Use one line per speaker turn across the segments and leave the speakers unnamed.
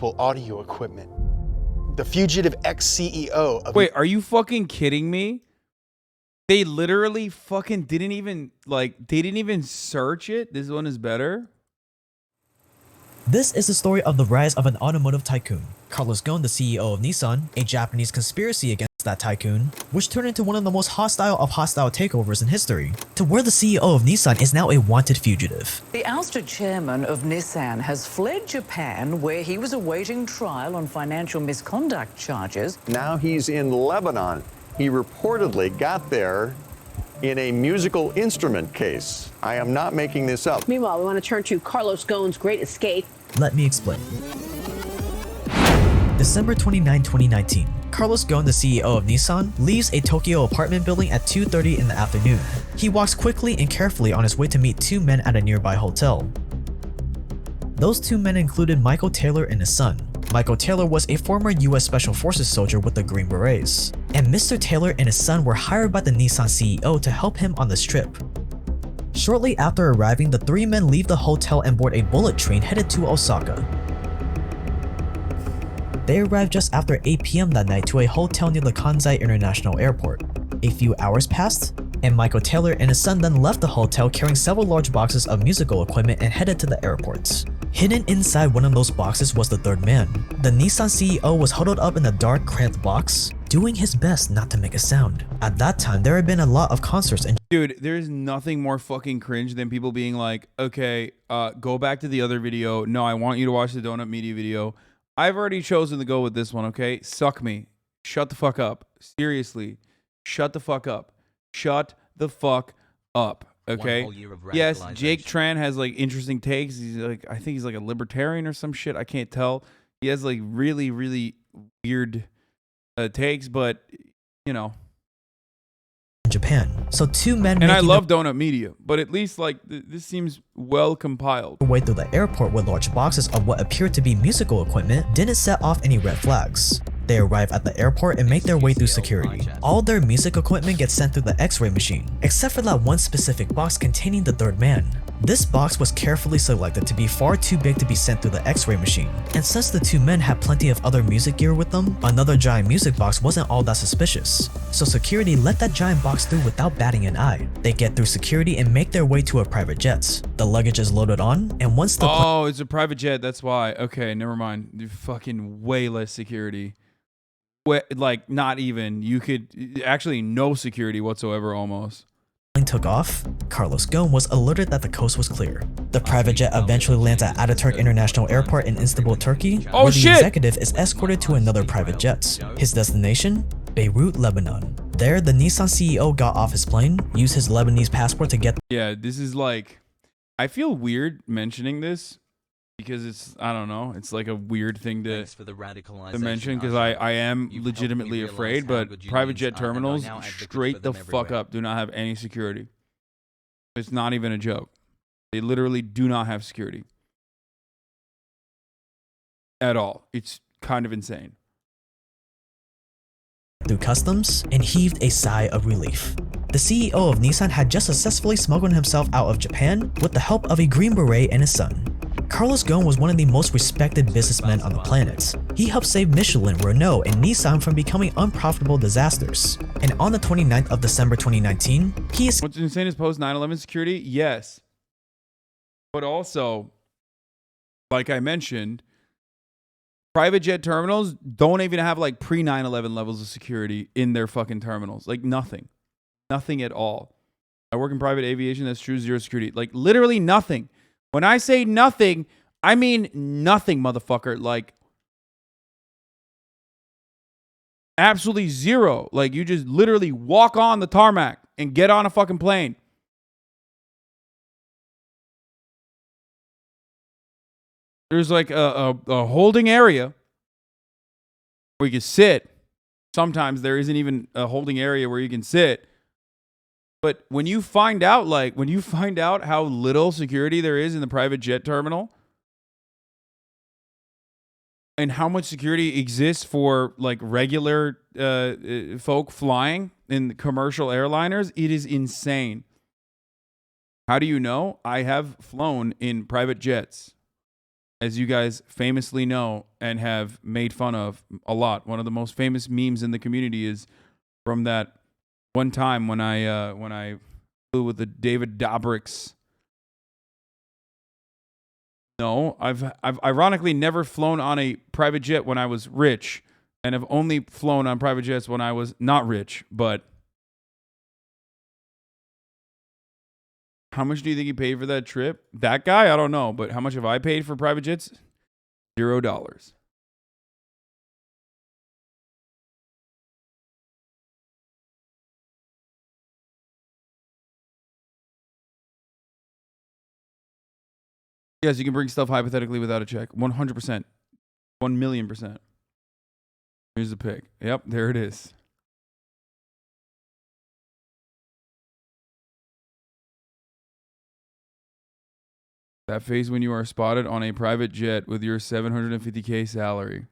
multiple audio equipment. The Fugitive ex-CEO of...
Wait, are you fucking kidding me? They literally fucking didn't even, like, they didn't even search it? This one is better?
This is the story of the rise of an automotive tycoon, Carlos Ghosn, the CEO of Nissan, a Japanese conspiracy against that tycoon, which turned into one of the most hostile of hostile takeovers in history, to where the CEO of Nissan is now a wanted fugitive.
The ousted chairman of Nissan has fled Japan, where he was awaiting trial on financial misconduct charges.
Now he's in Lebanon. He reportedly got there in a musical instrument case. I am not making this up.
Meanwhile, we want to turn to Carlos Ghosn's great escape.
Let me explain. December 29, 2019. Carlos Ghosn, the CEO of Nissan, leaves a Tokyo apartment building at 2:30 in the afternoon. He walks quickly and carefully on his way to meet two men at a nearby hotel. Those two men included Michael Taylor and his son. Michael Taylor was a former US Special Forces soldier with the Green Berets, and Mr. Taylor and his son were hired by the Nissan CEO to help him on this trip. Shortly after arriving, the three men leave the hotel and board a bullet train headed to Osaka. They arrived just after 8 p.m. that night to a hotel near the Kansai International Airport. A few hours passed, and Michael Taylor and his son then left the hotel carrying several large boxes of musical equipment and headed to the airport. Hidden inside one of those boxes was the third man. The Nissan CEO was huddled up in a dark, cramped box, doing his best not to make a sound. At that time, there had been a lot of concerts and...
Dude, there's nothing more fucking cringe than people being like, okay, go back to the other video. No, I want you to watch the Donut Media video. I've already chosen to go with this one, okay? Suck me. Shut the fuck up. Seriously. Shut the fuck up. Shut the fuck up. Okay. Yes, Jake Tran has like interesting takes. He's like, I think he's like a libertarian or some shit. I can't tell. He has like really, really weird takes, but you know.
Japan. So two men.
And I love Donut Media, but at least like this seems well compiled.
Way through the airport with large boxes of what appeared to be musical equipment didn't set off any red flags. They arrive at the airport and make their way through security. All their music equipment gets sent through the X-ray machine, except for that one specific box containing the third man. This box was carefully selected to be far too big to be sent through the X-ray machine, and since the two men had plenty of other music gear with them, another giant music box wasn't all that suspicious. So security let that giant box through without batting an eye. They get through security and make their way to a private jet. The luggage is loaded on, and once the
Oh, it's a private jet, that's why. Okay, never mind. You're fucking way less security. Like, not even. You could... Actually, no security whatsoever, almost.
Plane took off, Carlos Ghosn was alerted that the coast was clear. The private jet eventually lands at Ataturk International Airport in Istanbul, Turkey, where the executive is escorted to another private jet. His destination? Beirut, Lebanon. There, the Nissan CEO got off his plane, used his Lebanese passport to get...
Yeah, this is like... I feel weird mentioning this because it's, I don't know, it's like a weird thing to mention because I am legitimately afraid, but private jet terminals straight the fuck up do not have any security. It's not even a joke. They literally do not have security at all. It's kind of insane.
Through customs and heaved a sigh of relief. The CEO of Nissan had just successfully smuggled himself out of Japan with the help of a Green Beret and his son. Carlos Ghosn was one of the most respected businessmen on the planet. He helped save Michelin, Renault, and Nissan from becoming unprofitable disasters. And on the 29th of December 2019, he is...
What's insane is post 9/11 security? Yes. But also, like I mentioned, private jet terminals don't even have like pre 9/11 levels of security in their fucking terminals. Like nothing. Nothing at all. I work in private aviation. That's true. Zero security. Like literally nothing. When I say nothing, I mean nothing, motherfucker. Like absolutely zero. Like you just literally walk on the tarmac and get on a fucking plane. There's like a holding area where you can sit. Sometimes there isn't even a holding area where you can sit. But when you find out, how little security there is in the private jet terminal and how much security exists for like regular folk flying in commercial airliners, it is insane. How do you know? I have flown in private jets. as you guys famously know and have made fun of a lot. One of the most famous memes in the community is from that one time when I flew with the David Dobrik's. No, I've ironically never flown on a private jet when I was rich, and have only flown on private jets when I was not rich. But how much do you think he paid for that trip? That guy, I don't know, but how much have I paid for private jets? $0. Yes, you can bring stuff hypothetically without a check. 100%. 1,000,000%. Here's the pic. Yep, there it is. That face when you are spotted on a private jet with your $750K salary.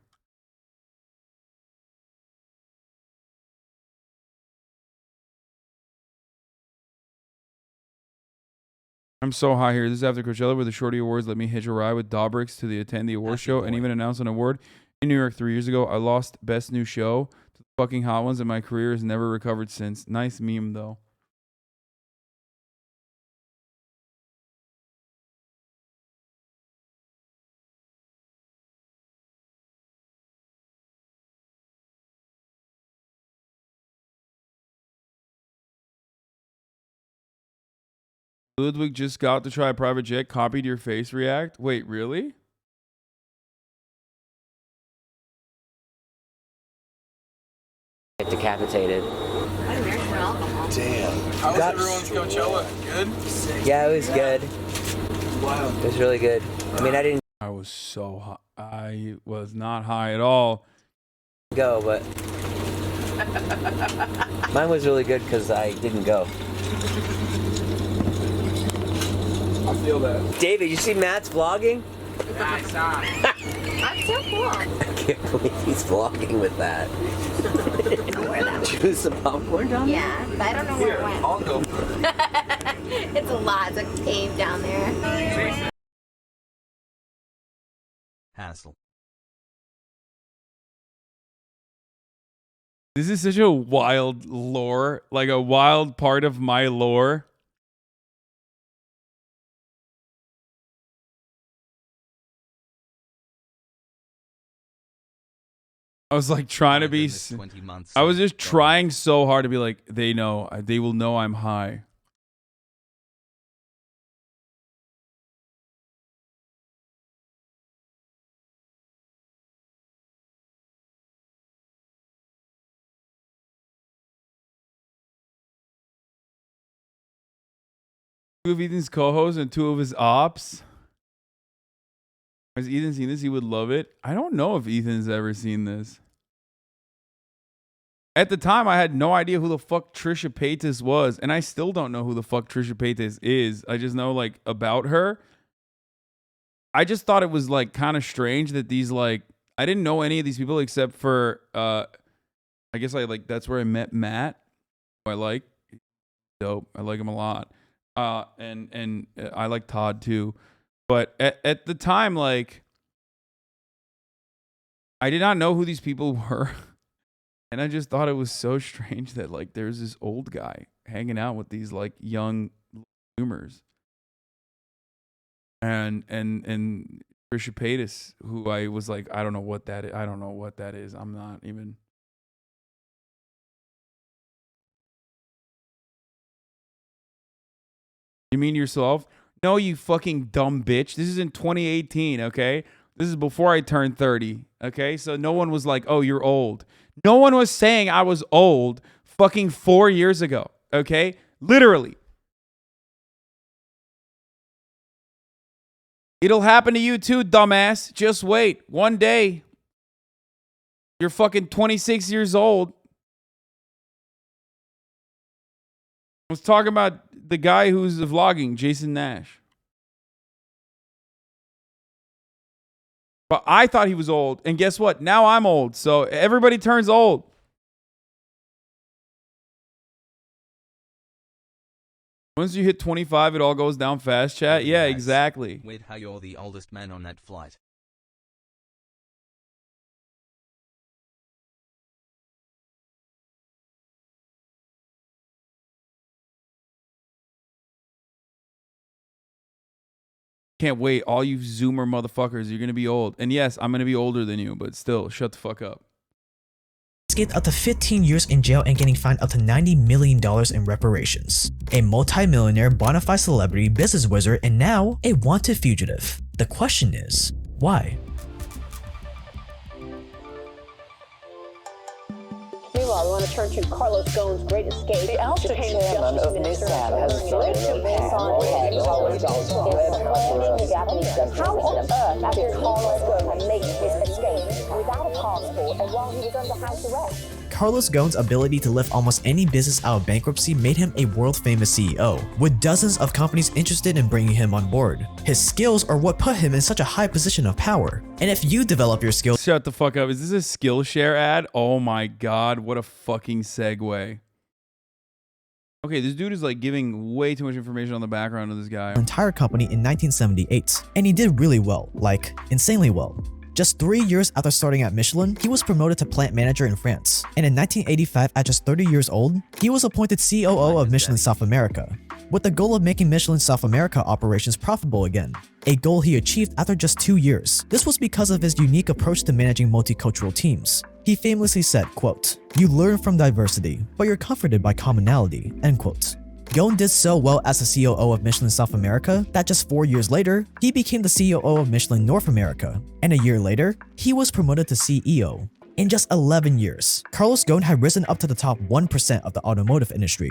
I'm so high here. This is after Coachella, where the Shorty Awards let me hitch a ride with Dobrik's to attend the award show and even announce an award in New York 3 years ago. I lost Best New Show to the fucking Hot Ones, and my career has never recovered since. Nice meme, though. Ludwig just got to try a private jet, copied your face react. Wait, really?
Get decapitated.
Damn.
How was everyone's Coachella? Good?
Yeah, it was good.
Wow.
It was really good. I mean, I didn't
I was so high. I was not high at all.
go, but mine was really good because I didn't go.
I feel that.
David, you see Matt's vlogging?
Yeah, I saw.
That's so cool.
I can't believe he's vlogging with that. Choose some popcorn down there?
Yeah, but I don't know where it went.
I'll go.
It's a lot. It's a cave down there.
Hassle.
This is such a wild lore, like a wild part of my lore. I was like trying to be. I was just trying so hard to be like, they know, they will know I'm high. Two of Ethan's co-hosts and two of his ops. Has Ethan seen this? He would love it. I don't know if Ethan's ever seen this. At the time, I had no idea who the fuck Trisha Paytas was, and I still don't know who the fuck Trisha Paytas is. I just know like about her. I just thought it was like kind of strange that these like I didn't know any of these people except for I guess I like that's where I met Matt, who I like. Dope. I like him a lot. And I like Todd too. But at the time, like, I did not know who these people were. And I just thought it was so strange that, like, there's this old guy hanging out with these, like, young boomers. And Trisha Paytas, who I was like, I don't know what that is. I don't know what that is. I'm not even. You mean yourself? No, you fucking dumb bitch. This is in 2018, okay? This is before I turned 30, okay? So no one was like, oh, you're old. No one was saying I was old fucking 4 years ago, okay? Literally. It'll happen to you too, dumbass. Just wait. One day, you're fucking 26 years old. I was talking about the guy who's vlogging, Jason Nash. But I thought he was old. And guess what? Now I'm old. So everybody turns old. Once you hit 25, it all goes down fast, chat. Yeah, exactly.
Wait, how you're the oldest man on that flight?
Can't wait. All you Zoomer motherfuckers, you're going to be old. And yes, I'm going to be older than you, but still, shut the fuck up.
Escaped up to 15 years in jail and getting fined up to $90 million in reparations. A multi-millionaire, bona fide celebrity, business wizard, and now a wanted fugitive. The question is, why?
Meanwhile, we want to turn to Carlos Ghosn's great escape.
The ousted chairman of Nissan has fled Japan.
How on earth did Carlos Ghosn make his escape without a passport and while he was under house arrest?
Carlos Ghosn's ability to lift almost any business out of bankruptcy made him a world-famous CEO, with dozens of companies interested in bringing him on board. His skills are what put him in such a high position of power. And if you develop your skills—
Shut the fuck up. Is this a Skillshare ad? Oh my god, what a fucking segue. Okay, this dude is like giving way too much information on the background of this guy.
entire company in 1978, and he did really well, like insanely well. Just 3 years after starting at Michelin, he was promoted to plant manager in France. And in 1985, at just 30 years old, he was appointed COO of Michelin South America, with the goal of making Michelin South America operations profitable again, a goal he achieved after just 2 years. This was because of his unique approach to managing multicultural teams. He famously said, quote, "You learn from diversity, but you're comforted by commonality," end quote. Ghosn did so well as the COO of Michelin South America that just 4 years later, he became the COO of Michelin North America, and a year later, he was promoted to CEO. In just 11 years, Carlos Ghosn had risen up to the top 1% of the automotive industry.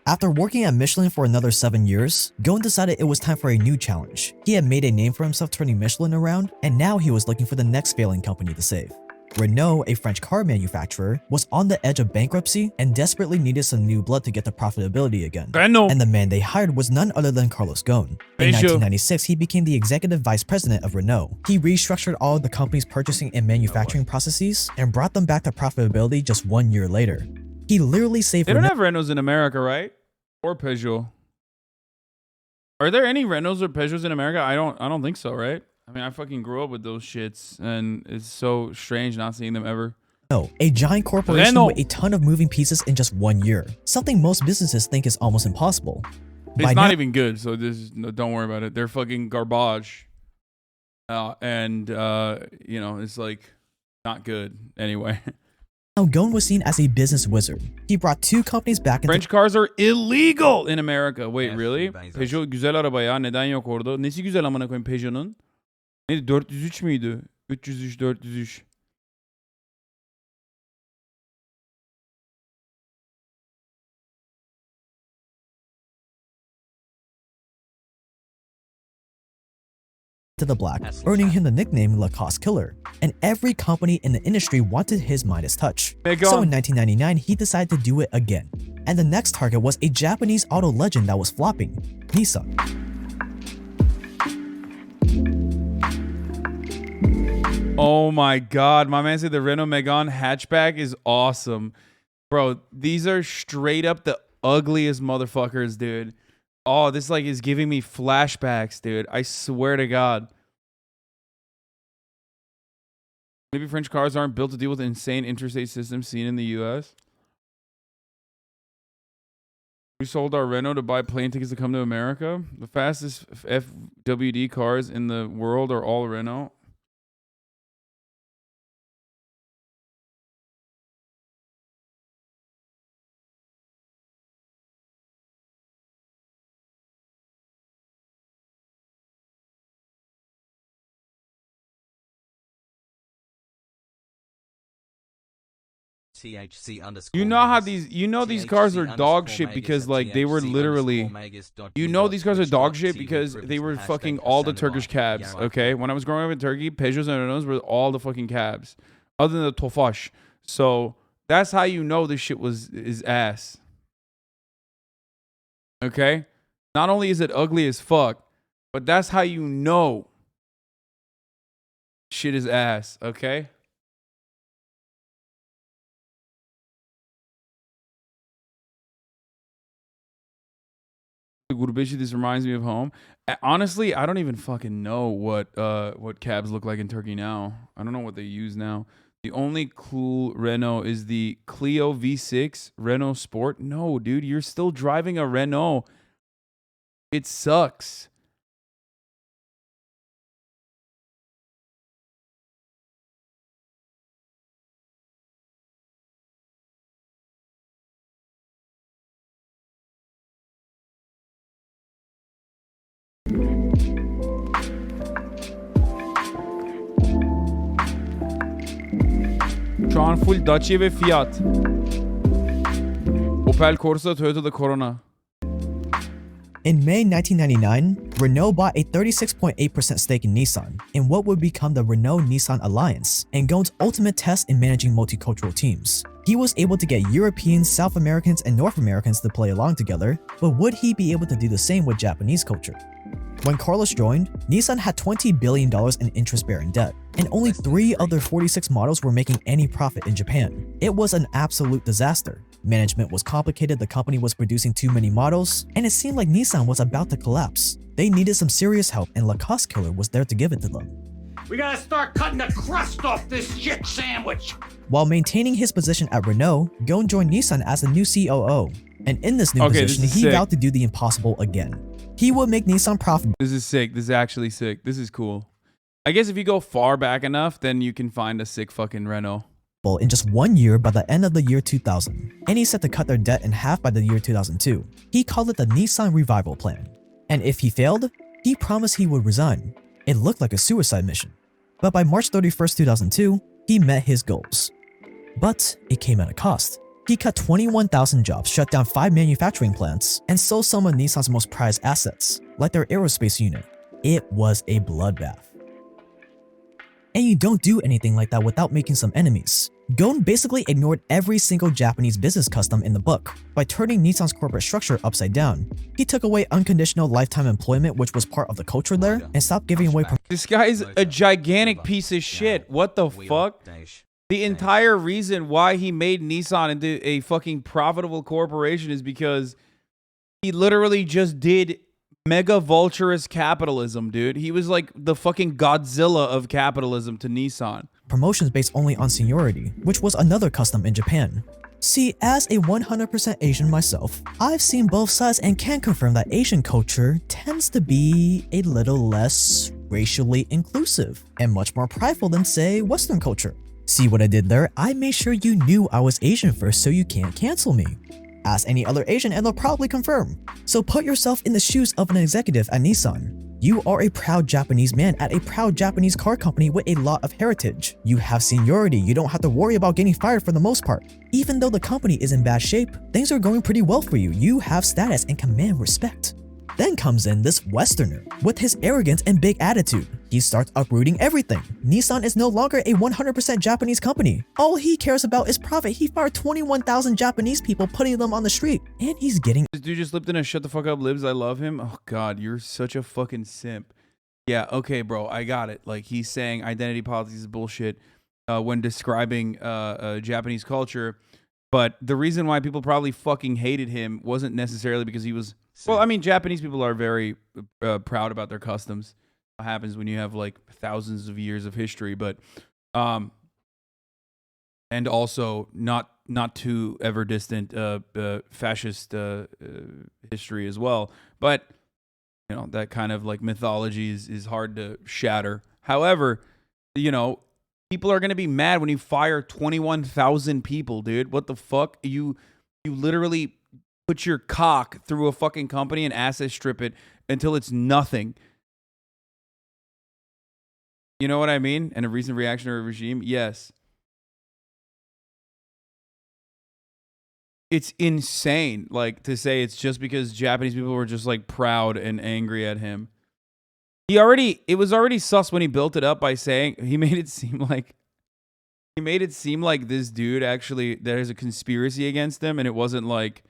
After working at Michelin for another 7 years, Ghosn decided it was time for a new challenge. He had made a name for himself turning Michelin around, and now he was looking for the next failing company to save. Renault, a French car manufacturer, was on the edge of bankruptcy and desperately needed some new blood to get to profitability again.
Renault.
And the man they hired was none other than Carlos Ghosn. In 1996, he became the executive vice president of Renault. He restructured all of the company's purchasing and manufacturing processes and brought them back to profitability just 1 year later. He literally saved—
They don't have Renaults in America, right? Or Peugeot. Are there any Renaults or Peugeots in America? I don't think so, right? I mean, I fucking grew up with those shits, and it's so strange not seeing them ever.
No, a giant corporation
Renault.
with a ton of moving pieces in just 1 year. Something most businesses think is almost impossible.
It's not even good, so don't worry about it. They're fucking garbage. And you know, it's like not good anyway.
Now Ghosn was seen as a business wizard. He brought 2 companies back into—
French cars are illegal in America. Wait, really? Peugeot güzel araba ya. Neden yok orada? Nesi güzel amına koyayım Peugeot'un? Neydi? 403 müydü? 303, 403.
to the black, earning him the nickname Lacoste Killer, and every company in the industry wanted his Midas touch. So in 1999, he decided to do it again, and the next target was a Japanese auto legend that was flopping, Nissan.
Oh my god, my man said the Renault Megane hatchback is awesome. Bro, these are straight up the ugliest motherfuckers, dude. Oh, this like is giving me flashbacks, dude. I swear to God. Maybe French cars aren't built to deal with the insane interstate systems seen in the US. We sold our Renault to buy plane tickets to come to America. The fastest FWD cars in the world are all Renault. You know how these cars are dog shit because like they were literally, you know, these cars are dog shit because they were fucking all the Turkish cabs. Okay, when I was growing up in Turkey, Peugeots and Renaults were all the fucking cabs, other than the Tofaş. So that's how you know this shit is ass. Okay, not only is it ugly as fuck, but that's how you know shit is ass. Okay. Gurbeshi, this reminds me of home. Honestly, I don't even fucking know what cabs look like in Turkey now. I don't know what they use now. The only cool Renault is the Clio V6 Renault Sport. No, dude, you're still driving a Renault. It sucks. Şu an full Dacia ve Fiat. Opel Corsa, Toyota Corona.
In May 1999, Renault bought a 36.8% stake in Nissan in what would become the Renault-Nissan Alliance and Ghosn's ultimate test in managing multicultural teams. He was able to get Europeans, South Americans, and North Americans to play along together, but would he be able to do the same with Japanese culture? When Carlos joined, Nissan had $20 billion in interest-bearing debt, and only 3 of their 46 models were making any profit in Japan. It was an absolute disaster. Management was complicated, the company was producing too many models, and it seemed like Nissan was about to collapse. They needed some serious help, and Lacoste Killer was there to give it to them.
We gotta start cutting the crust off this shit sandwich!
While maintaining his position at Renault, Ghosn joined Nissan as the new COO, and in this new position, he vowed to do the impossible again. He would make Nissan profitable.
This is sick. This is actually sick. This is cool. I guess if you go far back enough, then you can find a sick fucking Renault.
In just 1 year by the end of the year 2000, and he set to cut their debt in half by the year 2002. He called it the Nissan Revival Plan. And if he failed, he promised he would resign. It looked like a suicide mission. But by March 31st, 2002, he met his goals. But it came at a cost. He cut 21,000 jobs, shut down 5 manufacturing plants, and sold some of Nissan's most prized assets, like their aerospace unit. It was a bloodbath. And you don't do anything like that without making some enemies. Ghosn basically ignored every single Japanese business custom in the book by turning Nissan's corporate structure upside down. He took away unconditional lifetime employment, which was part of the culture there, and stopped giving away.
This guy's a gigantic piece of shit. What the fuck? The entire reason why he made Nissan into a fucking profitable corporation is because he literally just did mega vulturous capitalism, dude. He was like the fucking Godzilla of capitalism to Nissan.
Promotions based only on seniority, which was another custom in Japan. See, as a 100% Asian myself, I've seen both sides and can confirm that Asian culture tends to be a little less racially inclusive and much more prideful than, say, Western culture. See what I did there? I made sure you knew I was Asian first so you can't cancel me. Ask any other Asian and they'll probably confirm. So put yourself in the shoes of an executive at Nissan. You are a proud Japanese man at a proud Japanese car company with a lot of heritage. You have seniority, you don't have to worry about getting fired for the most part. Even though the company is in bad shape, things are going pretty well for you. You have status and command respect. Then comes in this Westerner with his arrogance and big attitude. He starts uprooting everything. Nissan is no longer a 100% Japanese company. All he cares about is profit. He fired 21,000 Japanese people, putting them on the street, and he's getting—
This dude just slipped in a shut the fuck up libs. I love him. Oh god, you're such a fucking simp. Yeah, okay, bro, I got it. Like, he's saying identity politics is bullshit when describing Japanese culture. But the reason why people probably fucking hated him wasn't necessarily because he was— well, I mean, Japanese people are very proud about their customs. What happens when you have like thousands of years of history, but and also not too ever distant fascist history as well. But you know, that kind of like mythology is hard to shatter. However, you know, people are gonna be mad when you fire 21,000 people, dude. What the fuck? You literally put your cock through a fucking company and asset strip it until it's nothing. You know what I mean? And a recent reactionary regime? Yes. It's insane, like, to say it's just because Japanese people were just, like, proud and angry at him. It was already sus when he built it up by saying, he made it seem like this dude actually, there's a conspiracy against him, and it wasn't, like,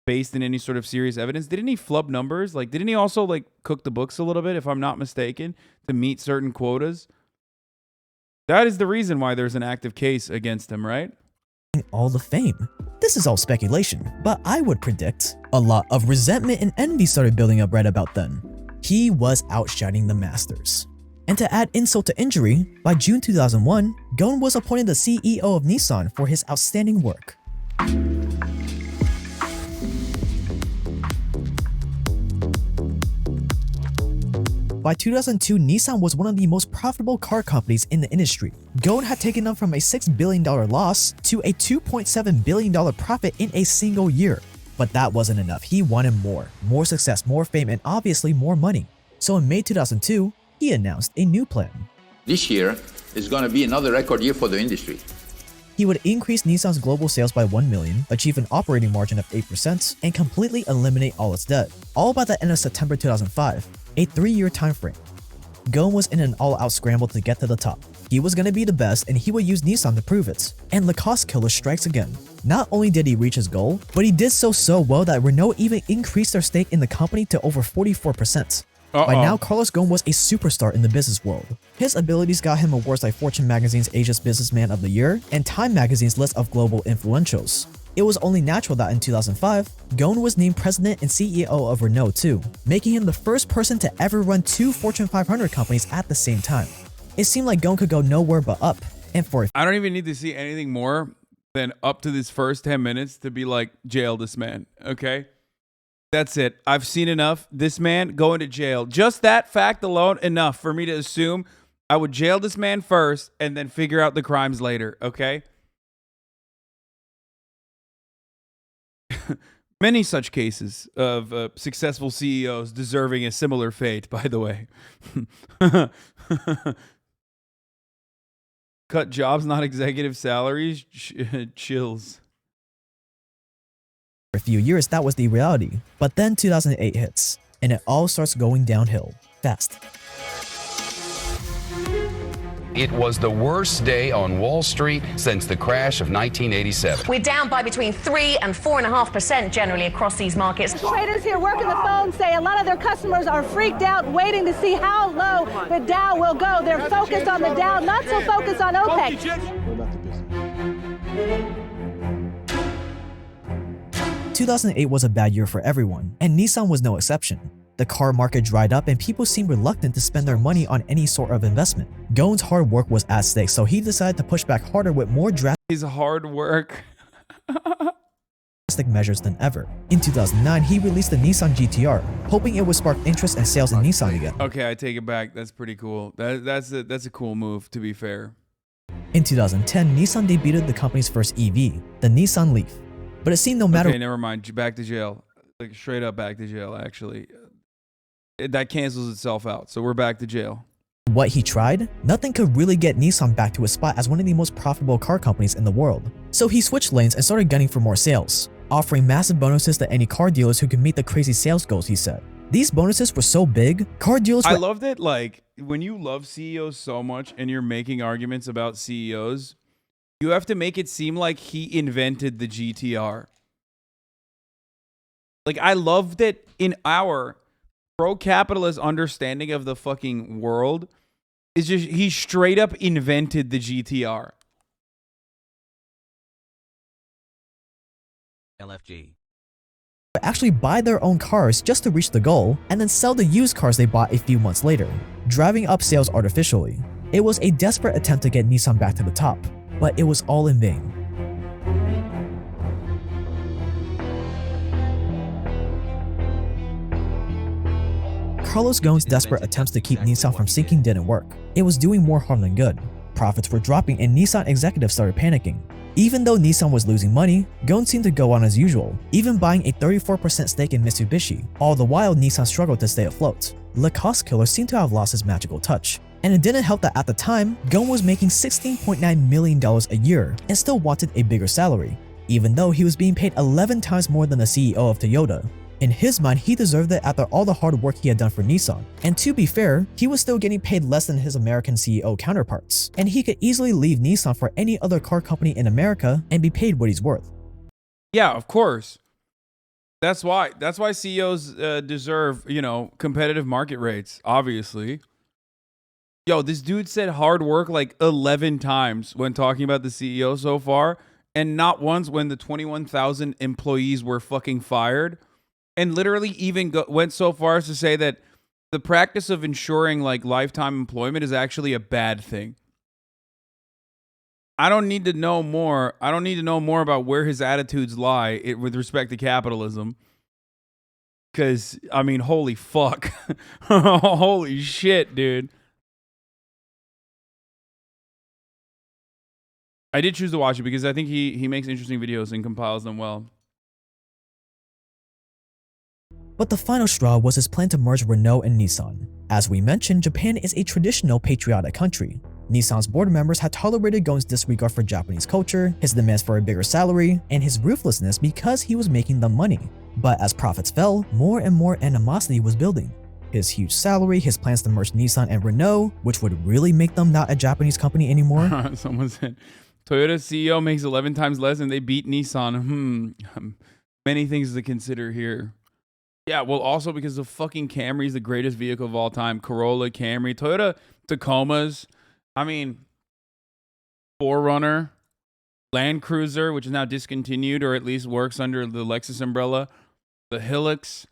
based in any sort of serious evidence. Didn't he flub numbers? Like, didn't he also like cook the books a little bit, if I'm not mistaken, to meet certain quotas? That is the reason why there's an active case against him, right?
All the fame. This is all speculation, but I would predict a lot of resentment and envy started building up right about then. He was outshining the masters. And to add insult to injury, by June 2001, Gon was appointed the CEO of Nissan for his outstanding work. By 2002, Nissan was one of the most profitable car companies in the industry. Gon had taken them from a $6 billion loss to a $2.7 billion profit in a single year. But that wasn't enough. He wanted more success, more fame, and obviously more money. So in May 2002, he announced a new plan.
This year is going to be another record year for the industry.
He would increase Nissan's global sales by 1 million, achieve an operating margin of 8%, and completely eliminate all its debt, all by the end of September 2005, a 3-year time frame. Gon was in an all-out scramble to get to the top. He was going to be the best, and he would use Nissan to prove it. And Lacoste Killer strikes again. Not only did he reach his goal, but he did so well that Renault even increased their stake in the company to over 44%. By now, Carlos Ghosn was a superstar in the business world. His abilities got him awards like Fortune magazine's Asia's Businessman of the Year and Time magazine's list of global influentials. It was only natural that in 2005, Ghosn was named president and CEO of Renault too, making him the first person to ever run 2 Fortune 500 companies at the same time. It seemed like Ghosn could go nowhere but up, and for
I don't even need to see anything more than up to this first 10 minutes to be like, jail this man, okay? That's it. I've seen enough. This man going to jail. Just that fact alone, enough for me to assume I would jail this man first and then figure out the crimes later, okay? Many such cases of successful CEOs deserving a similar fate, by the way. Cut jobs, not executive salaries. Chills.
a few years, that was the reality. But then 2008 hits, and it all starts going downhill fast.
It was the worst day on Wall Street since the crash of 1987.
We're down by between 3 and 4.5% generally across these markets.
Traders here working the phone say a lot of their customers are freaked out, waiting to see how low the Dow will go. They're focused on the Dow, not so focused on OPEC.
2008 was a bad year for everyone, and Nissan was no exception. The car market dried up and people seemed reluctant to spend their money on any sort of investment. Ghosn's hard work was at stake, so he decided to push back harder with more drastic
His hard work.
measures than ever. In 2009, he released the Nissan GTR, hoping it would spark interest and sales in Nissan again.
Okay, I take it back. That's pretty cool. That's a cool move, to be fair.
In 2010, Nissan debuted the company's first EV, the Nissan Leaf. But it seemed no matter—
Okay, never mind. Back to jail. Like, straight up back to jail, actually. That cancels itself out, so we're back to jail.
What he tried, nothing could really get Nissan back to its spot as one of the most profitable car companies in the world. So he switched lanes and started gunning for more sales, offering massive bonuses to any car dealers who could meet the crazy sales goals he set. These bonuses were so big, car dealers
I loved it. Like, when you love CEOs so much and you're making arguments about CEOs, you have to make it seem like he invented the GTR. Like, I loved it in our pro-capitalist understanding of the fucking world is just he straight up invented the GTR.
LFG.
actually buy their own cars just to reach the goal and then sell the used cars they bought a few months later, driving up sales artificially. It was a desperate attempt to get Nissan back to the top, but it was all in vain. Carlos Ghosn's desperate attempts to keep Nissan from sinking didn't work. It was doing more harm than good. Profits were dropping and Nissan executives started panicking. Even though Nissan was losing money, Ghosn seemed to go on as usual, even buying a 34% stake in Mitsubishi. All the while, Nissan struggled to stay afloat. Lacoste Killer seemed to have lost his magical touch. And it didn't help that at the time, Ghosn was making $16.9 million a year and still wanted a bigger salary, even though he was being paid 11 times more than the CEO of Toyota. In his mind, he deserved it after all the hard work he had done for Nissan. And to be fair, he was still getting paid less than his American CEO counterparts, and he could easily leave Nissan for any other car company in America and be paid what he's worth.
Yeah, of course. That's why CEOs deserve, competitive market rates, obviously. Yo, this dude said hard work like 11 times when talking about the CEO so far, and not once when the 21,000 employees were fucking fired, and literally even went so far as to say that the practice of ensuring like lifetime employment is actually a bad thing. I don't need to know more. I don't need to know more about where his attitudes lie with respect to capitalism. Because, I mean, holy fuck. Holy shit, dude. I did choose to watch it because I think he makes interesting videos and compiles them well.
But the final straw was his plan to merge Renault and Nissan. As we mentioned, Japan is a traditional patriotic country. Nissan's board members had tolerated Gon's disregard for Japanese culture, his demands for a bigger salary, and his ruthlessness because he was making them money. But as profits fell, more and more animosity was building. His huge salary, his plans to merge Nissan and Renault, which would really make them not a Japanese company anymore.
Someone said, Toyota's CEO makes 11 times less and they beat Nissan. Many things to consider here. Yeah, well, also because the fucking Camry is the greatest vehicle of all time. Corolla, Camry, Toyota Tacomas. I mean, 4Runner, Land Cruiser, which is now discontinued or at least works under the Lexus umbrella. The Hilux.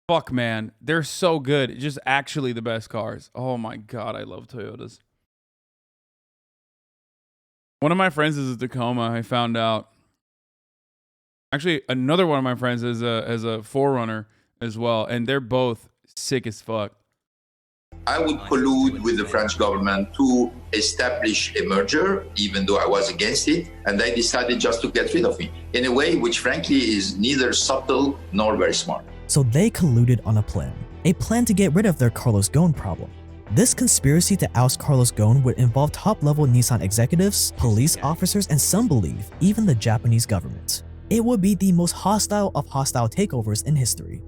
Fuck, man. They're so good. Just actually the best cars. Oh, my God. I love Toyotas. One of my friends is a Tacoma. I found out. Actually, another one of my friends is a 4Runner as well. And they're both sick as fuck.
I would collude with the French government to establish a merger, even though I was against it, and they decided just to get rid of me in a way which frankly is neither subtle nor very smart.
So they colluded on a plan to get rid of their Carlos Ghosn problem. This conspiracy to oust Carlos Ghosn would involve top-level Nissan executives, police officers, and some believe even the Japanese government. It would be the most hostile of hostile takeovers in history.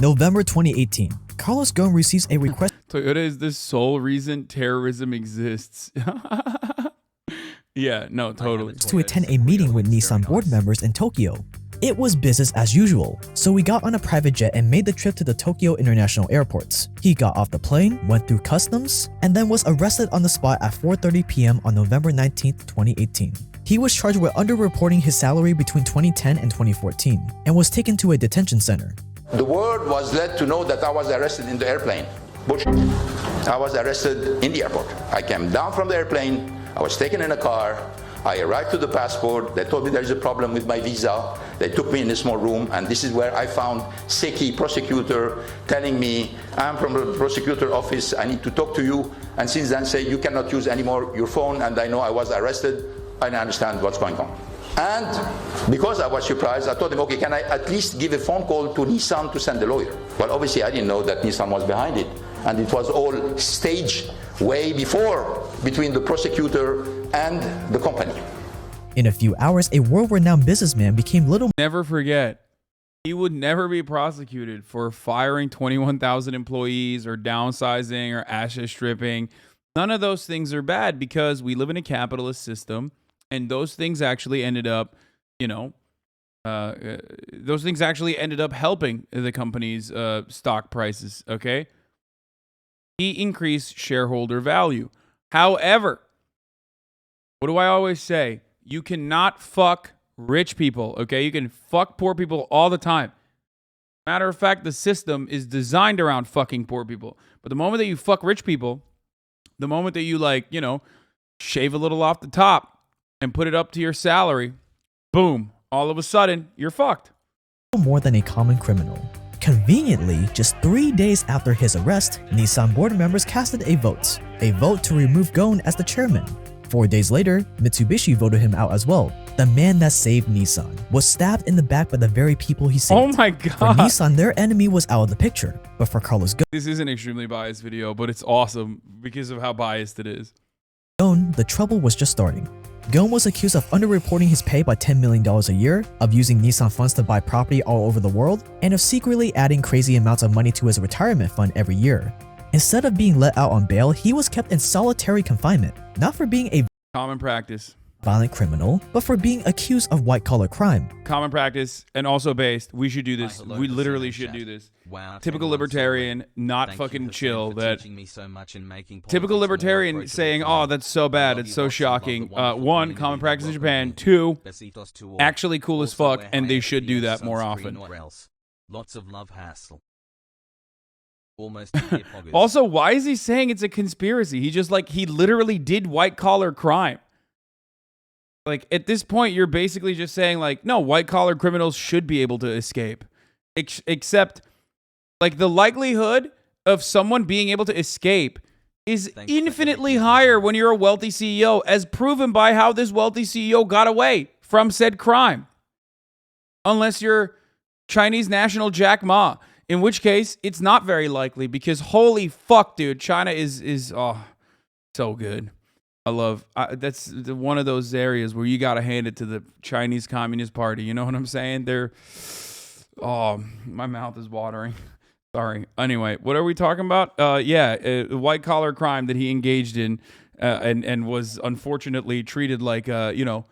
November 2018, Carlos Ghosn receives a request.
Toyota is the sole reason terrorism exists. Yeah, no, totally.
To attend a meeting with Nissan board members in Tokyo. It was business as usual, so we got on a private jet and made the trip to the Tokyo International Airport. He got off the plane, went through customs, and then was arrested on the spot at 4:30 p.m. on November 19th, 2018. He was charged with underreporting his salary between 2010 and 2014, and was taken to a detention center.
The word was led to know that I was arrested in the airplane. Bullshit. I was arrested in the airport. I came down from the airplane. I was taken in a car. I arrived to the passport. They told me there is a problem with my visa. They took me in a small room, and this is where I found Seki, prosecutor, telling me, I'm from the prosecutor office. I need to talk to you. And since then, say you cannot use anymore your phone. And I know I was arrested. I understand what's going on. And because I was surprised, I told him, okay, can I at least give a phone call to Nissan to send a lawyer? Well, obviously, I didn't know that Nissan was behind it. And it was all staged way before between the prosecutor and the company.
In a few hours, a world-renowned businessman became little.
Never forget, he would never be prosecuted for firing 21,000 employees or downsizing or asset stripping. None of those things are bad because we live in a capitalist system. And those things actually ended up, those things actually ended up helping the company's stock prices, okay? He increased shareholder value. However, what do I always say? You cannot fuck rich people, okay? You can fuck poor people all the time. Matter of fact, the system is designed around fucking poor people. But the moment that you fuck rich people, the moment that you shave a little off the top, and put it up to your salary, boom, all of a sudden, you're fucked.
More than a common criminal. Conveniently, just 3 days after his arrest, Nissan board members casted a vote to remove Ghosn as the chairman. 4 days later, Mitsubishi voted him out as well. The man that saved Nissan was stabbed in the back by the very people he saved.
Oh my God.
For Nissan, their enemy was out of the picture, but for Carlos Ghosn,
this is an extremely biased video, but it's awesome because of how biased it is.
The trouble was just starting. Ghosn was accused of underreporting his pay by $10 million a year, of using Nissan funds to buy property all over the world, and of secretly adding crazy amounts of money to his retirement fund every year. Instead of being let out on bail, he was kept in solitary confinement, not for being a
common practice,
violent criminal, but for being accused of white-collar crime.
Common practice and also based. We should do this. We literally should do this.
Wow,
Typical libertarian, not fucking chill. That typical
politics
libertarian
more
saying,
approachable.
"Oh, that's so bad. It's so shocking." One, common practice in Japan. Two, actually cool as fuck, and they should do that more often.
Lots of love, hassle.
Also, why is he saying it's a conspiracy? He literally did white collar crime. Like, at this point, you're basically just saying, like, no, white collar criminals should be able to escape. Except, like, the likelihood of someone being able to escape is infinitely higher when you're a wealthy CEO, as proven by how this wealthy CEO got away from said crime. Unless you're Chinese national Jack Ma, in which case it's not very likely, because holy fuck, dude, China is so good. That's one of those areas where you got to hand it to the Chinese Communist Party. You know what I'm saying? My mouth is watering. Sorry. Anyway, what are we talking about? White collar crime that he engaged in, and was unfortunately treated like the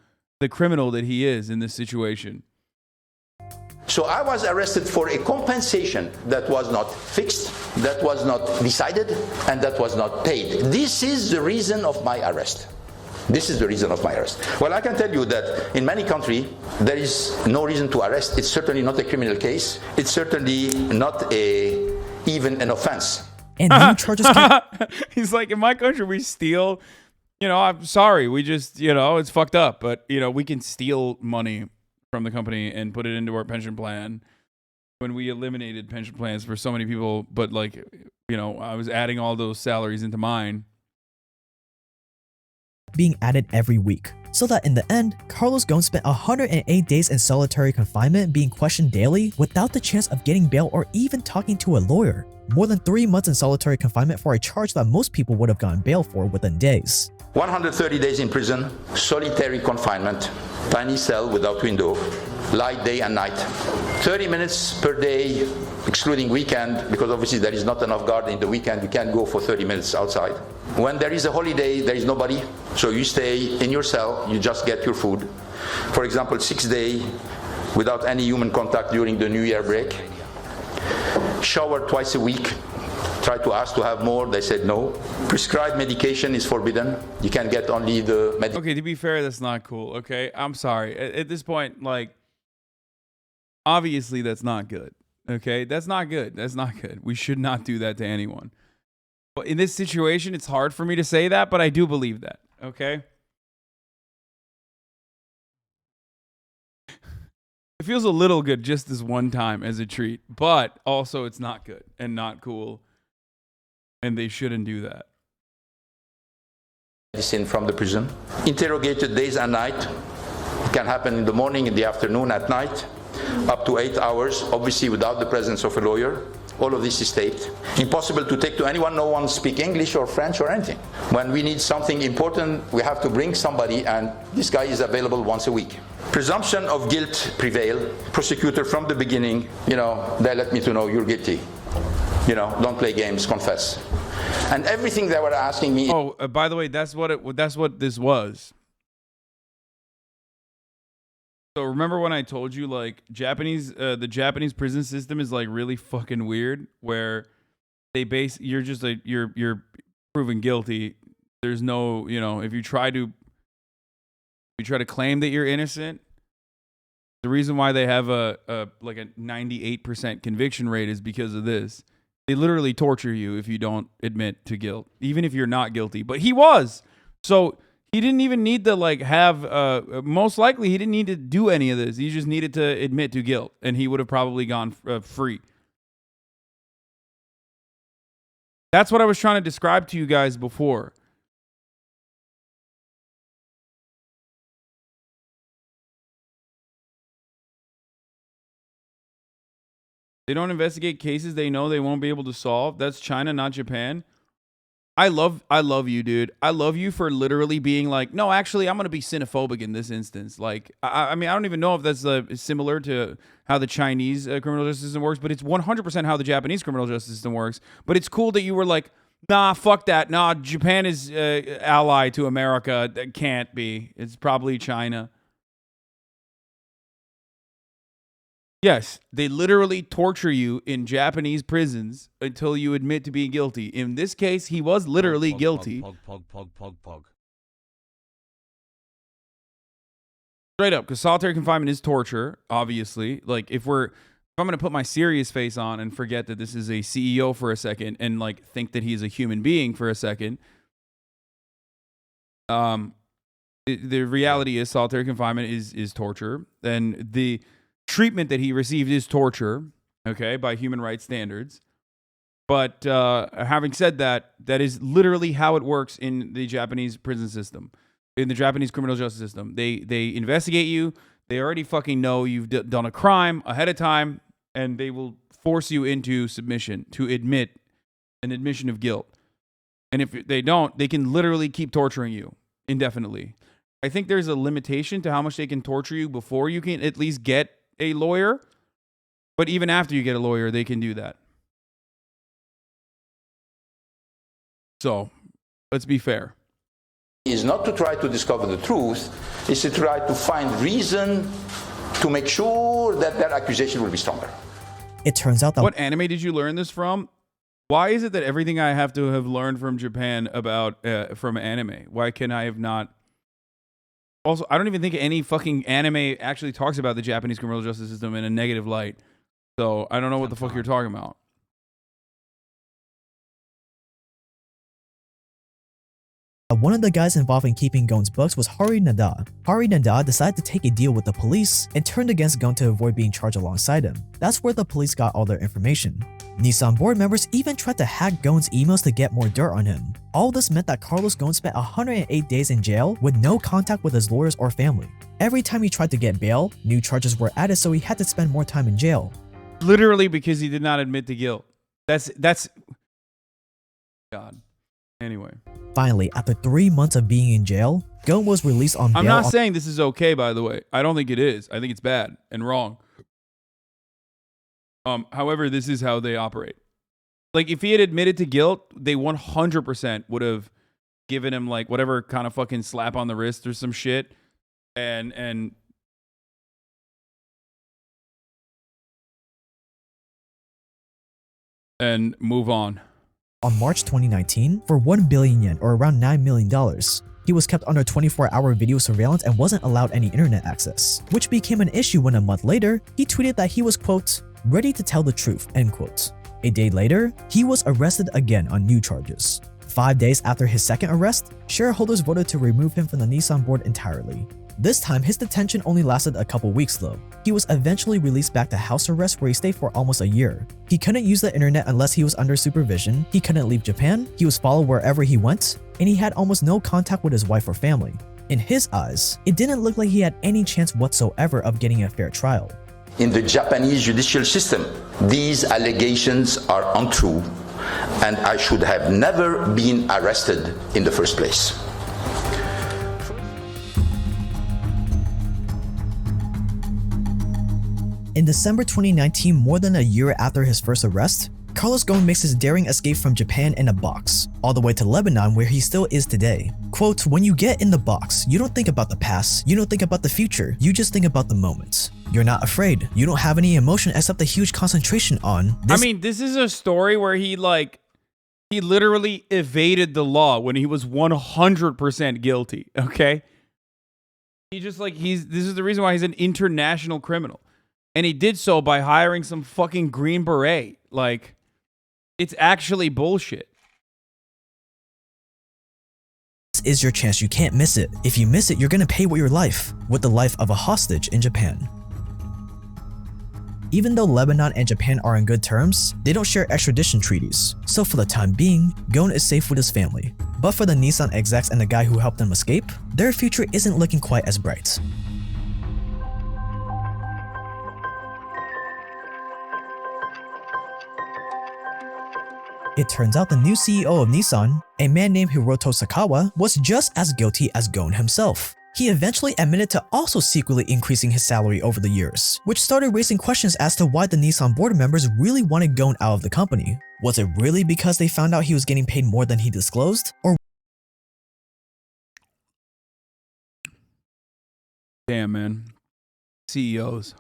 criminal that he is in this situation.
So I was arrested for a compensation that was not fixed, that was not decided, and that was not paid. This is the reason of my arrest. This is the reason of my arrest. Well, I can tell you that in many countries, there is no reason to arrest. It's certainly not a criminal case. It's certainly not even an offense.
And new charges
He's like, in my country, we steal. I'm sorry. We just, it's fucked up. But, we can steal money from the company and put it into our pension plan when we eliminated pension plans for so many people. But I was adding all those salaries into mine.
Being added every week, so that in the end, Carlos Ghosn spent 108 days in solitary confinement being questioned daily without the chance of getting bail or even talking to a lawyer. More than 3 months in solitary confinement for a charge that most people would have gotten bail for within days.
130 days in prison, solitary confinement, tiny cell without window, light day and night. 30 minutes per day, excluding weekend, because obviously there is not enough guard in the weekend. You can't go for 30 minutes outside. When there is a holiday, there is nobody, so you stay in your cell, you just get your food. For example, 6 days without any human contact during the New Year break. Shower twice a week. Try to ask to have more, they said no. Prescribed medication is forbidden. You can get only the medication.
Okay, to be fair, that's not cool, okay? I'm sorry. At this point, obviously that's not good, okay? That's not good. That's not good. We should not do that to anyone. But in this situation, it's hard for me to say that, but I do believe that, okay? It feels a little good just this one time as a treat, but also it's not good and not cool. And they shouldn't do that.
Medicine from the prison. Interrogated days and night. It can happen in the morning, in the afternoon, at night. Up to 8 hours, obviously without the presence of a lawyer. All of this is taped. Impossible to take to anyone. No one speaks English or French or anything. When we need something important, we have to bring somebody, and this guy is available once a week. Presumption of guilt prevail. Prosecutor from the beginning, they let me to know you're guilty. Don't play games, confess. And everything they were asking me.
Oh, by the way, that's what this was. So remember when I told you the Japanese prison system is really fucking weird, where you're just you're proven guilty. There's no, if you try to claim that you're innocent, the reason why they have a 98% conviction rate is because of this. They literally torture you if you don't admit to guilt, even if you're not guilty. But he was. So he didn't even need to most likely he didn't need to do any of this. He just needed to admit to guilt, and he would have probably gone free. That's what I was trying to describe to you guys before. They don't investigate cases they know they won't be able to solve. That's China, not Japan. I love you, dude. I love you for literally being no, actually, I'm going to be xenophobic in this instance. I mean, I don't even know if that's similar to how the Chinese criminal justice system works, but it's 100% how the Japanese criminal justice system works. But it's cool that you were Nah, fuck that. Nah, Japan is ally to America. That can't be. It's probably China. Yes, they literally torture you in Japanese prisons until you admit to being guilty. In this case, he was literally guilty. Straight up, because solitary confinement is torture, obviously. Like, if I'm going to put my serious face on and forget that this is a CEO for a second and, like, think that he's a human being for a second, the reality is solitary confinement is torture. And the treatment that he received is torture, okay, by human rights standards. But having said that, that is literally how it works in the Japanese prison system, in the Japanese criminal justice system. They investigate you. They already fucking know you've done a crime ahead of time, and they will force you into submission to admit an admission of guilt. And if they don't, they can literally keep torturing you indefinitely. I think there's a limitation to how much they can torture you before you can at least get a lawyer. But even after you get a lawyer, they can do that. So, let's be fair.
Is not to try to discover the truth, is to try to find reason to make sure that their accusation will be stronger.
It turns out that...
What anime did you learn this from? Why is it that everything I have to have learned from Japan about from anime? Why can I have not? Also, I don't even think any fucking anime actually talks about the Japanese criminal justice system in a negative light. So I don't know what the fuck you're talking about.
One of the guys involved in keeping Gon's books was Hari Nada. Hari Nada decided to take a deal with the police and turned against Gon to avoid being charged alongside him. That's where the police got all their information. Nissan board members even tried to hack Gon's emails to get more dirt on him. All this meant that Carlos Gon spent 108 days in jail with no contact with his lawyers or family. Every time he tried to get bail, new charges were added, so he had to spend more time in jail.
Literally because he did not admit to guilt. That's God. Anyway.
Finally, after 3 months of being in jail, Gon was released on bail.
I'm not saying this is okay, by the way. I don't think it is. I think it's bad and wrong. However, this is how they operate. Like, if he had admitted to guilt, they 100% would have given him, like, whatever kind of fucking slap on the wrist or some shit. And move on.
On March 2019, for 1 billion yen or around $9 million, he was kept under 24-hour video surveillance and wasn't allowed any internet access, which became an issue when a month later, he tweeted that he was, quote, ready to tell the truth, end quote. A day later, he was arrested again on new charges. 5 days after his second arrest, shareholders voted to remove him from the Nissan board entirely. This time, his detention only lasted a couple weeks though. He was eventually released back to house arrest where he stayed for almost a year. He couldn't use the internet unless he was under supervision, he couldn't leave Japan, he was followed wherever he went, and he had almost no contact with his wife or family. In his eyes, it didn't look like he had any chance whatsoever of getting a fair trial.
In the Japanese judicial system, these allegations are untrue, and I should have never been arrested in the first place.
In December 2019, more than a year after his first arrest, Carlos Gon makes his daring escape from Japan in a box, all the way to Lebanon where he still is today. Quote, when you get in the box, you don't think about the past, you don't think about the future, you just think about the moment. You're not afraid, you don't have any emotion except a huge concentration on this.
I mean, this is a story where he literally evaded the law when he was 100% guilty, okay? This is the reason why he's an international criminal. And he did so by hiring some fucking Green Beret. Like, it's actually bullshit.
This is your chance, you can't miss it. If you miss it, you're gonna pay with your life, with the life of a hostage in Japan. Even though Lebanon and Japan are on good terms, they don't share extradition treaties. So for the time being, Gon is safe with his family. But for the Nissan execs and the guy who helped them escape, their future isn't looking quite as bright. It turns out the new CEO of Nissan, a man named Hiroto Sakawa, was just as guilty as Gon himself. He eventually admitted to also secretly increasing his salary over the years, which started raising questions as to why the Nissan board members really wanted Gon out of the company. Was it really because they found out he was getting paid more than he disclosed? Or
Damn, man. CEOs.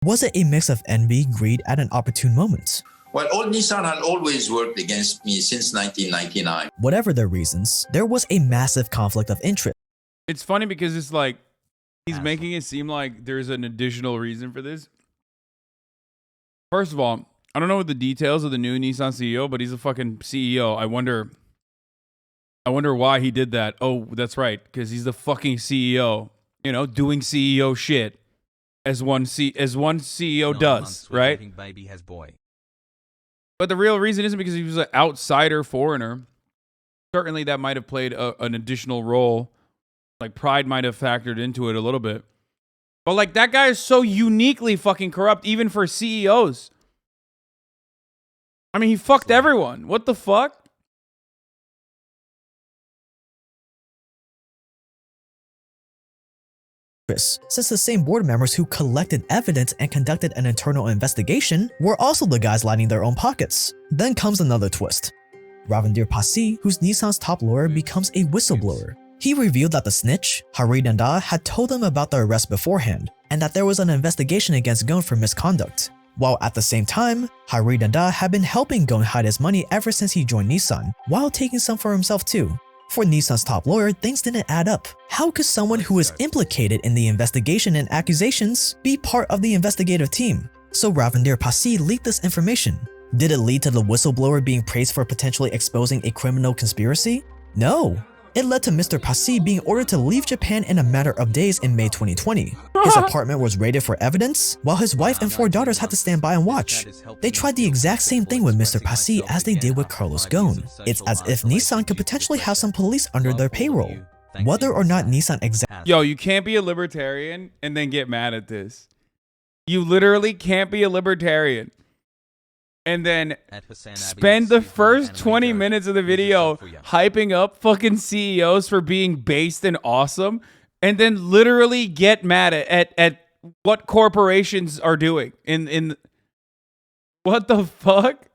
was it a mix of envy, greed at an opportune moment?
Well, old Nissan had always worked against me since 1999.
Whatever their reasons, there was a massive conflict of interest.
It's funny because it's like he's making it seem like there's an additional reason for this. First of all, I don't know what the details of the new Nissan CEO, but he's a fucking CEO. I wonder why he did that. Oh, that's right, because he's the fucking CEO. You know, doing CEO shit as one CEO does, right?
Baby has boy.
But the real reason isn't because he was an outsider foreigner. Certainly that might have played an additional role. Like pride might have factored into it a little bit. But like that guy is so uniquely fucking corrupt even for CEOs. I mean, he fucked everyone. What the fuck?
Since the same board members who collected evidence and conducted an internal investigation were also the guys lining their own pockets. Then comes another twist. Ravindir Pasi, who's Nissan's top lawyer, becomes a whistleblower. He revealed that the snitch, Hari Nanda, had told him about the arrest beforehand, and that there was an investigation against Gon for misconduct. While at the same time, Hari Nanda had been helping Gon hide his money ever since he joined Nissan, while taking some for himself too. For Nissan's top lawyer, things didn't add up. How could someone who is implicated in the investigation and accusations be part of the investigative team? So Ravindir Pasi leaked this information. Did it lead to the whistleblower being praised for potentially exposing a criminal conspiracy? No. It led to Mr. Pasi being ordered to leave Japan in a matter of days in May 2020. His apartment was raided for evidence, while his wife and 4 daughters had to stand by and watch. They tried the exact same thing with Mr. Pasi as they did with Carlos Ghosn. It's as if Nissan could potentially have some police under their payroll. Whether or not Nissan
Yo, you can't be a libertarian and then get mad at this. You literally can't be a libertarian and then spend the first 20 minutes of the video hyping up fucking CEOs for being based and awesome, and then literally get mad at what corporations are doing in what the fuck?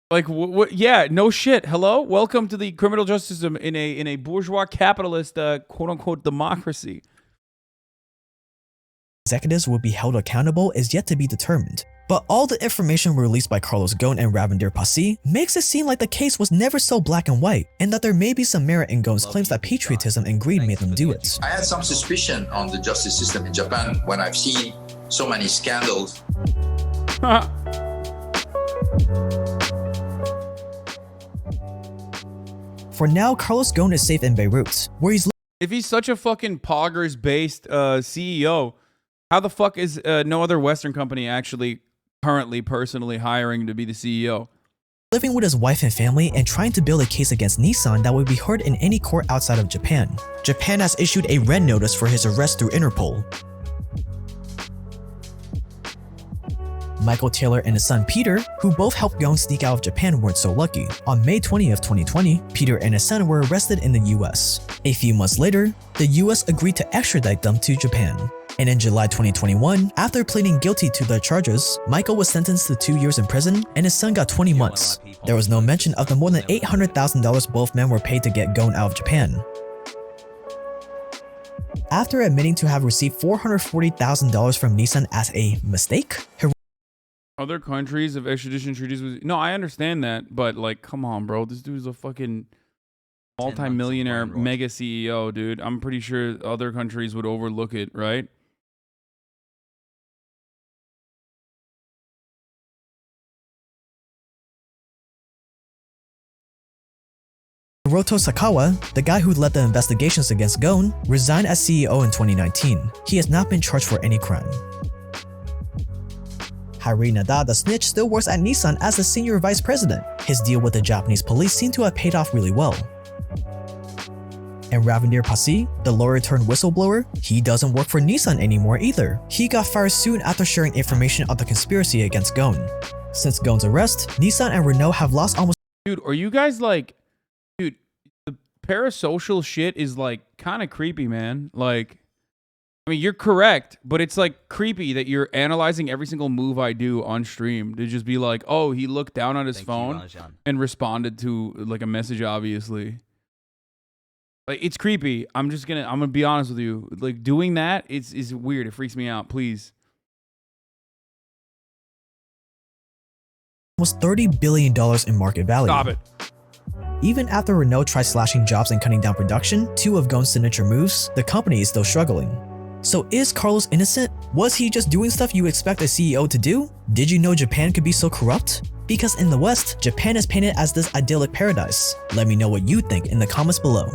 Like what? Yeah, no shit. Hello, welcome to the criminal justice system in a bourgeois capitalist quote unquote democracy.
Executives will be held accountable is yet to be determined. But all the information released by Carlos Ghosn and Ravindir Pasi makes it seem like the case was never so black and white, and that there may be some merit in Ghosn's claims that patriotism and greed made them do it.
I had some suspicion on the justice system in Japan when I've seen so many scandals.
For now, Carlos Ghosn is safe in Beirut, where he's
if he's such a fucking poggers-based CEO, how the fuck is no other Western company actually currently personally hiring to be the CEO?
Living with his wife and family and trying to build a case against Nissan that would be heard in any court outside of Japan. Japan has issued a red notice for his arrest through Interpol. Michael Taylor and his son Peter, who both helped Ghosn sneak out of Japan, weren't so lucky. On May 20th, 2020, Peter and his son were arrested in the US. A few months later, the US agreed to extradite them to Japan. And in July 2021, after pleading guilty to the charges, Michael was sentenced to 2 years in prison and his son got 20 months. There was no mention of the more than $800,000 both men were paid to get Ghosn out of Japan. After admitting to have received $440,000 from Nissan as a mistake,
other countries have extradition treaties with... No, I understand that, but like, come on, bro. This dude's a fucking multi-millionaire mega CEO, dude. I'm pretty sure other countries would overlook it, right?
Hiroto Sakawa, the guy who led the investigations against Ghosn, resigned as CEO in 2019. He has not been charged for any crime. Hari Nanda, the snitch, still works at Nissan as the senior vice president. His deal with the Japanese police seemed to have paid off really well. And Ravindir Pasi, the lawyer turned whistleblower, he doesn't work for Nissan anymore either. He got fired soon after sharing information of the conspiracy against Ghosn. Since Ghosn's arrest, Nissan and Renault have lost almost—
Dude, are you guys like... Dude, the parasocial shit is like kind of creepy, man. Like... I mean, you're correct, but it's like creepy that you're analyzing every single move I do on stream to just be like, oh, he looked down on his phone and responded to like a message, obviously. Like, it's creepy. I'm gonna be honest with you. Like, doing that is weird. It freaks me out. Please.
Almost $30 billion in market value.
Stop it.
Even after Renault tried slashing jobs and cutting down production, two of Ghosn's signature moves, the company is still struggling. So is Carlos innocent? Was he just doing stuff you expect a CEO to do? Did you know Japan could be so corrupt? Because in the West, Japan is painted as this idyllic paradise. Let me know what you think in the comments below.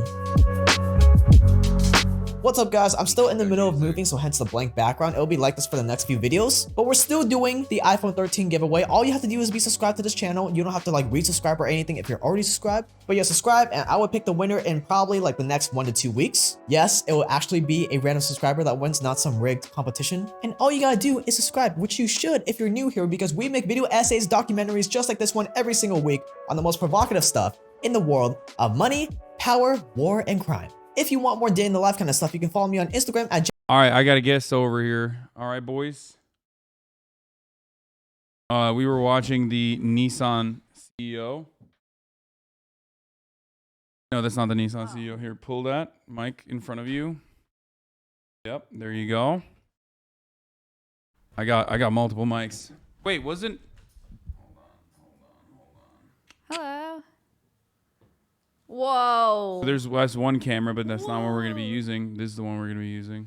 What's up guys, I'm still in the middle of moving, so hence the blank background. It'll be like this for the next few videos, but we're still doing the iPhone 13 giveaway. All you have to do is be subscribed to this channel. You don't have to like resubscribe or anything if you're already subscribed, but yeah, subscribe and I will pick the winner in probably like the next 1 to 2 weeks. Yes, it will actually be a random subscriber that wins, not some rigged competition. And all you gotta do is subscribe, which you should if you're new here, because we make video essays, documentaries just like this one every single week on the most provocative stuff in the world of money, power, war, and crime. If you want more day in the life kind of stuff, you can follow me on Instagram at
All right, I got a guest over here. All right, boys. We were watching the Nissan CEO. No, that's not the Nissan CEO. Here, pull that mic in front of you. Yep, there you go. I got multiple mics. Wait, wasn't...
Hello. Whoa.
There's one camera, but that's not what we're going to be using. This is the one we're going to be using.